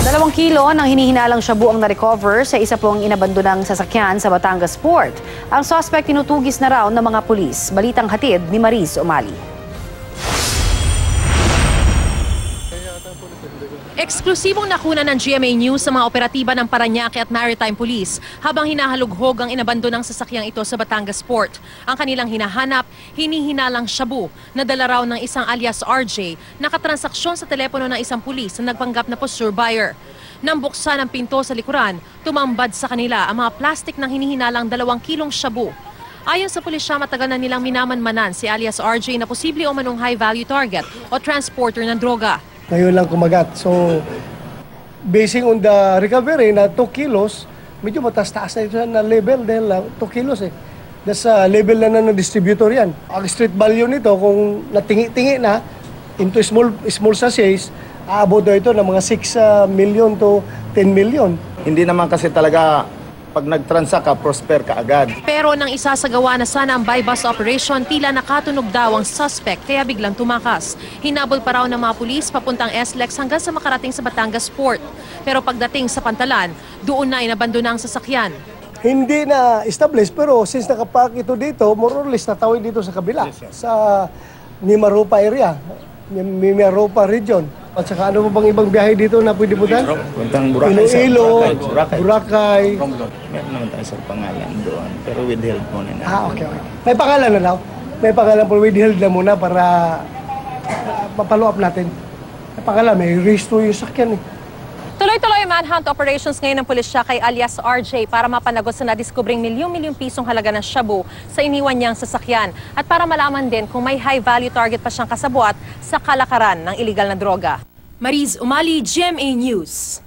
2 kilo ng hinihinalang shabu ang na-recover sa isa pong inabandonang sasakyan sa Batangas Port. Ang suspect tinutugis na raw ng mga pulis. Balitang hatid ni Mariz Umali. Eksklusibong nakuna ng GMA News sa mga operatiba ng Parañaque at Maritime Police habang hinahalughog ang inabandonang sasakyang ito sa Batangas Port. Ang kanilang hinahanap, hinihinalang shabu na dala raw ng isang alias RJ, nakatransaksyon sa telepono ng isang pulis na nagpanggap na posture buyer. Nang buksan ang pinto sa likuran, tumambad sa kanila ang mga plastik ng hinihinalang 2 kilong shabu. Ayon sa pulisya, matagal na nilang minamanmanan si alias RJ na posible o manong high-value target o transporter ng droga. Ngayon lang kumagat. So, basing on the recovery na 2 kilos, medyo mataas-taas na ito na level dahil 2 kilos eh. Nasa level na ng distributor yan. Ang street value nito, kung natingi-tingi na into small sachets, aabot na ito ng mga 6 million to 10 million. Hindi naman kasi talaga pag nag-transact ka, prosper ka agad. Pero nang isasagawa na sana ang buy-bust operation, tila nakatunog daw ang suspect kaya biglang tumakas. Hinabol pa raw ng mga pulis papuntang SLEX hanggang sa makarating sa Batangas Port. Pero pagdating sa Pantalan, doon na inabandona ang sasakyan. Hindi na established pero since nakapark ito dito, more or less natawid dito sa kabila, sa Mimaropa area, Mimaropa region. At saka ano pa bang ibang biyahe dito na pwede puntahan? Puntang Boracay. Iloilo, Boracay. Meron naman tayo sa pangalan doon, pero withheld muna na. Okay. May pangalan na daw? May pangalan po, withheld na muna para mapalo up natin. May pangalan, may resto yung sakyan eh. Tuloy-tuloy manhunt operations ngayon ng pulisya kay alias RJ para mapanagot sa nadiskubring milyong-milyong pisong halaga ng shabu sa iniwan niyang sasakyan at para malaman din kung may high-value target pa siyang kasabwat sa kalakaran ng iligal na droga. Mariz Umali, GMA News.